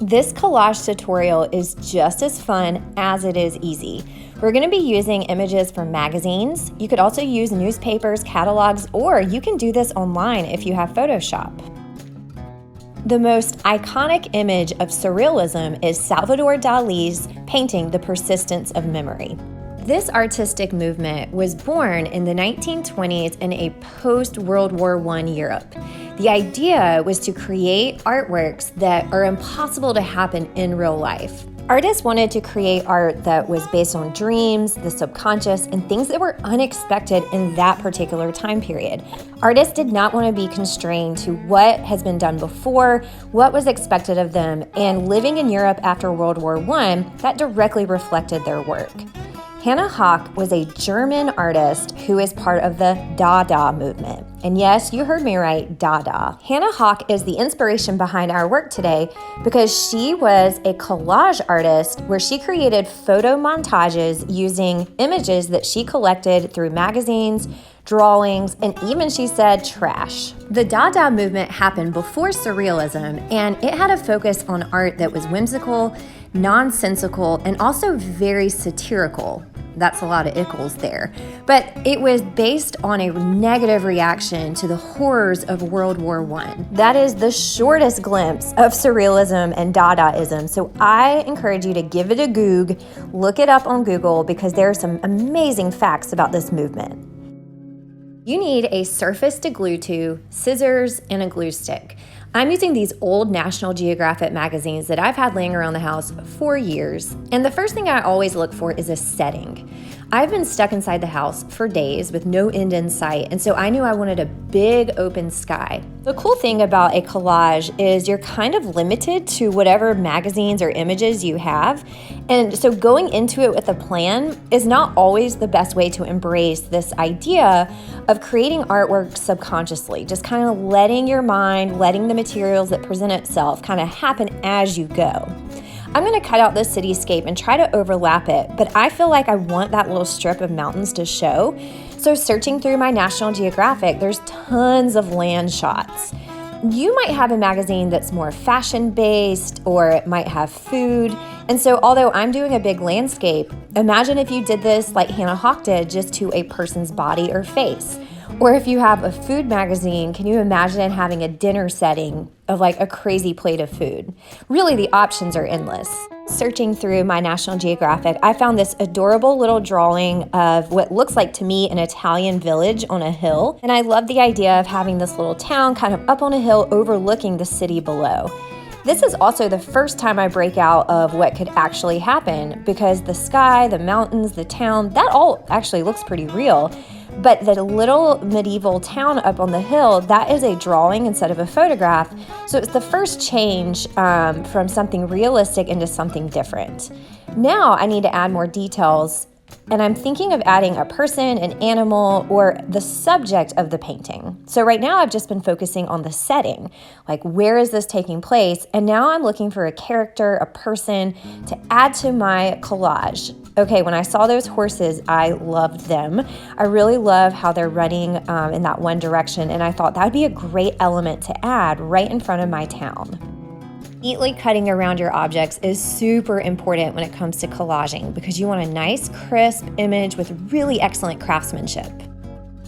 This collage tutorial is just as fun as it is easy. We're going to be using images from magazines. You could also use newspapers, catalogs, or you can do this online if you have Photoshop. The most iconic image of Surrealism is Salvador Dali's painting The Persistence of Memory. This artistic movement was born in the 1920s in a post-World War I Europe. The idea was to create artworks that are impossible to happen in real life. Artists wanted to create art that was based on dreams, the subconscious, and things that were unexpected in that particular time period. Artists did not want to be constrained to what has been done before, what was expected of them, and living in Europe after World War I, that directly reflected their work. Hannah Hoch was a German artist who is part of the Dada movement. And yes, you heard me right, Dada. Hannah Hoch is the inspiration behind our work today because she was a collage artist where she created photo montages using images that she collected through magazines, drawings, and even, she said, trash. The Dada movement happened before Surrealism, and it had a focus on art that was whimsical, nonsensical, and also very satirical. That's a lot of ickles there. But it was based on a negative reaction to the horrors of World War I. That is the shortest glimpse of Surrealism and Dadaism. So I encourage you to give it a goog, look it up on Google, because there are some amazing facts about this movement. You need a surface to glue to, scissors, and a glue stick. I'm using these old National Geographic magazines that I've had laying around the house for years. And the first thing I always look for is a setting. I've been stuck inside the house for days with no end in sight, and so I knew I wanted a big open sky. The cool thing about a collage is you're kind of limited to whatever magazines or images you have, and so going into it with a plan is not always the best way to embrace this idea of creating artwork subconsciously, just kind of letting your mind, letting the materials that present itself kind of happen as you go. I'm going to cut out this cityscape and try to overlap it, but I feel like I want that little strip of mountains to show. So searching through my National Geographic, there's tons of land shots. You might have a magazine that's more fashion-based, or it might have food. And so although I'm doing a big landscape, imagine if you did this like Hannah Hoch did, just to a person's body or face. Or if you have a food magazine, can you imagine having a dinner setting of like a crazy plate of food? Really, the options are endless. Searching through my National Geographic, I found this adorable little drawing of what looks like to me an Italian village on a hill. And I love the idea of having this little town kind of up on a hill overlooking the city below. This is also the first time I break out of what could actually happen, because the sky, the mountains, the town, that all actually looks pretty real. But the little medieval town up on the hill, that is a drawing instead of a photograph. So it's the first change from something realistic into something different. Now I need to add more details, and I'm thinking of adding a person, an animal, or the subject of the painting. So right now I've just been focusing on the setting, like where is this taking place? And now I'm looking for a character, a person to add to my collage. Okay, when I saw those horses, I loved them. I really love how they're running in that one direction, and I thought that would be a great element to add right in front of my town. Neatly cutting around your objects is super important when it comes to collaging, because you want a nice, crisp image with really excellent craftsmanship.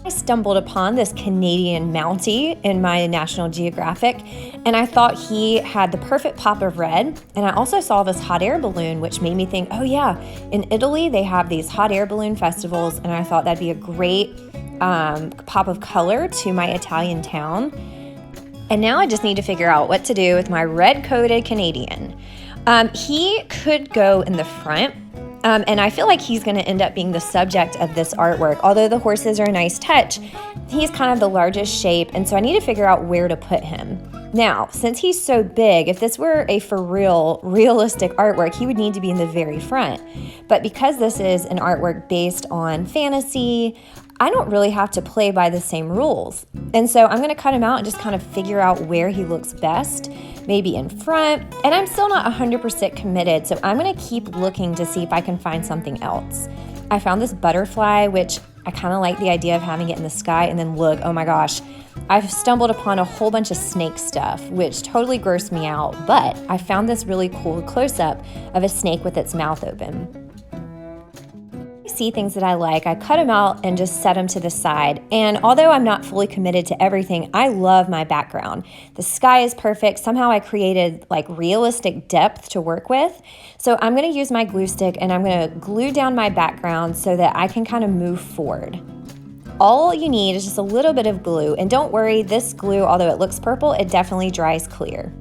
I stumbled upon this Canadian Mountie in my National Geographic, and I thought he had the perfect pop of red. And I also saw this hot air balloon, which made me think, oh yeah, in Italy they have these hot air balloon festivals, and I thought that'd be a great pop of color to my Italian town. And now I just need to figure out what to do with my red-coated Canadian. He could go in the front, and I feel like he's going to end up being the subject of this artwork. Although the horses are a nice touch, he's kind of the largest shape, and so I need to figure out where to put him. Now, since he's so big, if this were a for real, realistic artwork, he would need to be in the very front. But because this is an artwork based on fantasy, I don't really have to play by the same rules. And so I'm going to cut him out and just kind of figure out where he looks best, maybe in front. And I'm still not 100% committed, so I'm going to keep looking to see if I can find something else. I found this butterfly, which I kind of like the idea of having it in the sky. And then look, oh my gosh, I've stumbled upon a whole bunch of snake stuff, which totally grossed me out. But I found this really cool close-up of a snake with its mouth open. See things that I like, I cut them out and just set them to the side. And although I'm not fully committed to everything, I love my background. The sky is perfect. Somehow I created like realistic depth to work with. So I'm going to use my glue stick and I'm going to glue down my background so that I can kind of move forward. All you need is just a little bit of glue. And don't worry, this glue, although it looks purple, it definitely dries clear.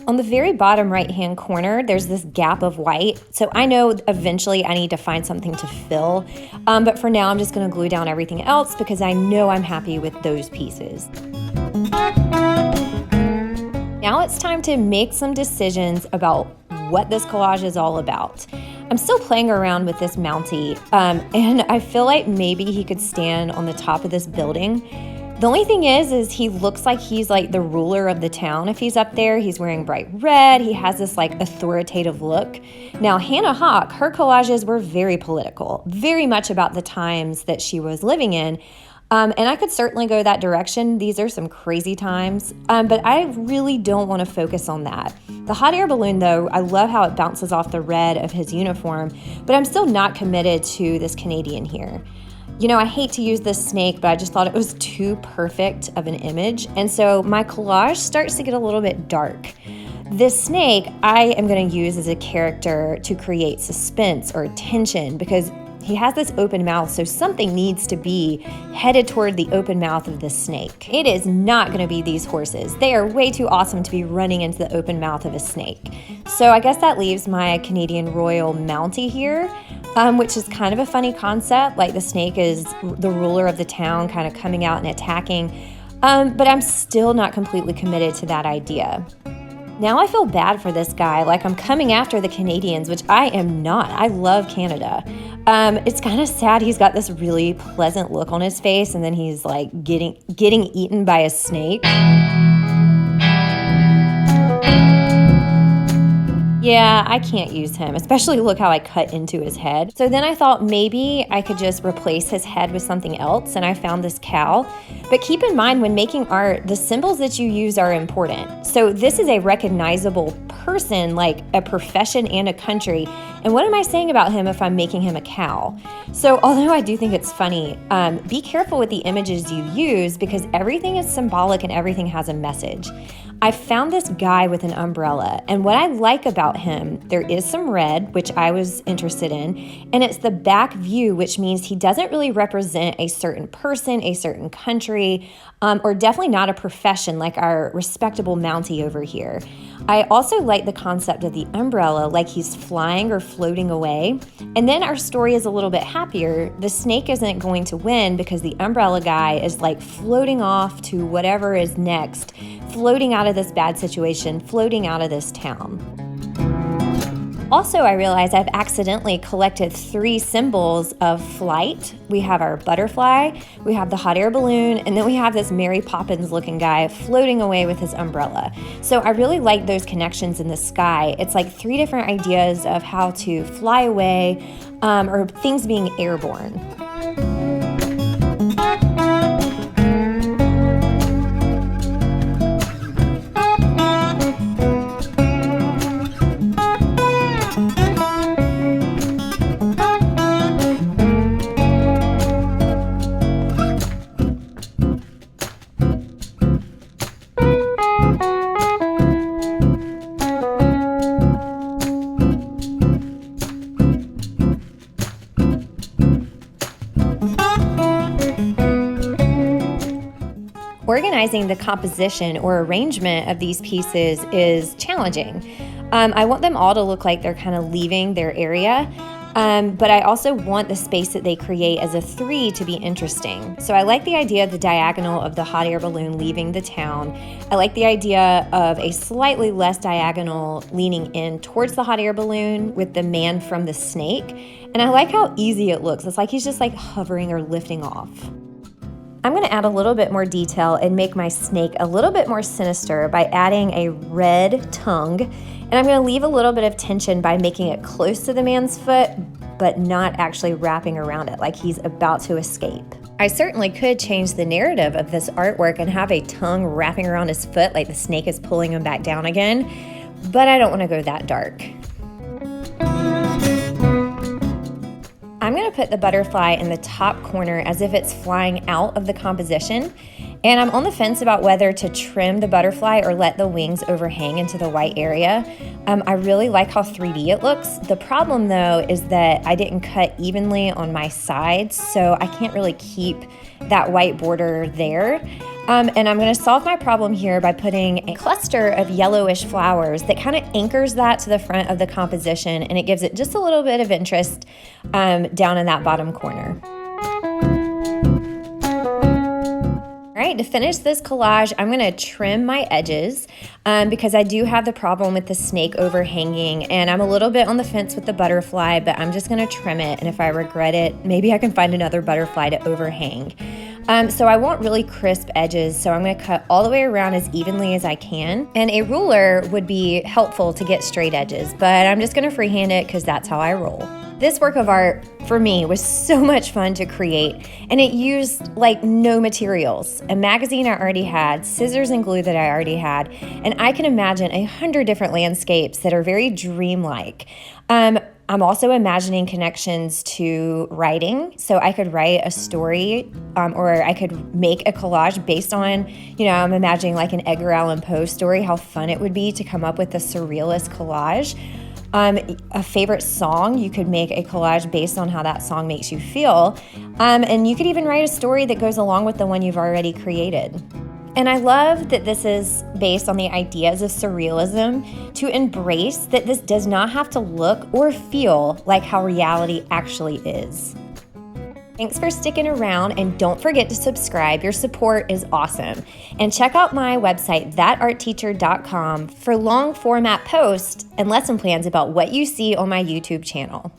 On the very bottom right-hand corner, there's this gap of white. So I know eventually I need to find something to fill. But for now, I'm just going to glue down everything else because I know I'm happy with those pieces. Now it's time to make some decisions about what this collage is all about. I'm still playing around with this Mountie, and I feel like maybe he could stand on the top of this building. The only thing is he looks like he's like the ruler of the town. If he's up there, he's wearing bright red. He has this like authoritative look. Now, Hannah Hoch, her collages were very political, very much about the times that she was living in. And I could certainly go that direction. These are some crazy times, but I really don't want to focus on that. The hot air balloon, though, I love how it bounces off the red of his uniform, but I'm still not committed to this Canadian here. You know, I hate to use this snake, but I just thought it was too perfect of an image. And so my collage starts to get a little bit dark. This snake I am going to use as a character to create suspense or tension because he has this open mouth, so something needs to be headed toward the open mouth of this snake. It is not going to be these horses. They are way too awesome to be running into the open mouth of a snake. So I guess that leaves my Canadian Royal Mountie here, which is kind of a funny concept. Like the snake is the ruler of the town kind of coming out and attacking. But I'm still not completely committed to that idea. Now I feel bad for this guy, like I'm coming after the Canadians, which I am not. I love Canada. It's kind of sad he's got this really pleasant look on his face and then he's like getting eaten by a snake. Yeah, I can't use him, especially look how I cut into his head. So then I thought maybe I could just replace his head with something else, and I found this cow. But keep in mind, when making art, the symbols that you use are important. So this is a recognizable person, like a profession and a country. And what am I saying about him if I'm making him a cow? So although I do think it's funny, be careful with the images you use because everything is symbolic and everything has a message. I found this guy with an umbrella, and what I like about him, there is some red, which I was interested in, and it's the back view, which means he doesn't really represent a certain person, a certain country, or definitely not a profession like our respectable Mountie over here. I also like the concept of the umbrella, like he's flying or floating away. And then our story is a little bit happier. The snake isn't going to win because the umbrella guy is like floating off to whatever is next, floating out of this bad situation, floating out of this town. Also, I realized I've accidentally collected 3 symbols of flight. We have our butterfly, we have the hot air balloon, and then we have this Mary Poppins looking guy floating away with his umbrella. So I really like those connections in the sky. It's like 3 different ideas of how to fly away or things being airborne. Organizing the composition or arrangement of these pieces is challenging. I want them all to look like they're kind of leaving their area, but I also want the space that they create as a 3 to be interesting. So I like the idea of the diagonal of the hot air balloon leaving the town. I like the idea of a slightly less diagonal leaning in towards the hot air balloon with the man from the snake. And I like how easy it looks. It's like he's just like hovering or lifting off. I'm going to add a little bit more detail and make my snake a little bit more sinister by adding a red tongue. And I'm going to leave a little bit of tension by making it close to the man's foot, but not actually wrapping around it like he's about to escape. I certainly could change the narrative of this artwork and have a tongue wrapping around his foot like the snake is pulling him back down again, but I don't want to go that dark. I'm going to put the butterfly in the top corner as if it's flying out of the composition, and I'm on the fence about whether to trim the butterfly or let the wings overhang into the white area. I really like how 3D it looks. The problem though is that I didn't cut evenly on my sides, so I can't really keep that white border there. And I'm going to solve my problem here by putting a cluster of yellowish flowers that kind of anchors that to the front of the composition, and it gives it just a little bit of interest down in that bottom corner. All right, to finish this collage, I'm going to trim my edges because I do have the problem with the snake overhanging, and I'm a little bit on the fence with the butterfly, but I'm just going to trim it, and if I regret it, maybe I can find another butterfly to overhang. So I want really crisp edges, so I'm going to cut all the way around as evenly as I can, and a ruler would be helpful to get straight edges, but I'm just going to freehand it because that's how I roll. This work of art, for me, was so much fun to create, and it used like no materials. A magazine I already had, scissors and glue that I already had, and I can imagine 100 different landscapes that are very dreamlike. I'm also imagining connections to writing, so I could write a story or I could make a collage based on, I'm imagining like an Edgar Allan Poe story, how fun it would be to come up with a surrealist collage. A favorite song, you could make a collage based on how that song makes you feel. And you could even write a story that goes along with the one you've already created. And I love that this is based on the ideas of surrealism to embrace that this does not have to look or feel like how reality actually is. Thanks for sticking around, and don't forget to subscribe. Your support is awesome. And check out my website, thatartteacher.com, for long format posts and lesson plans about what you see on my YouTube channel.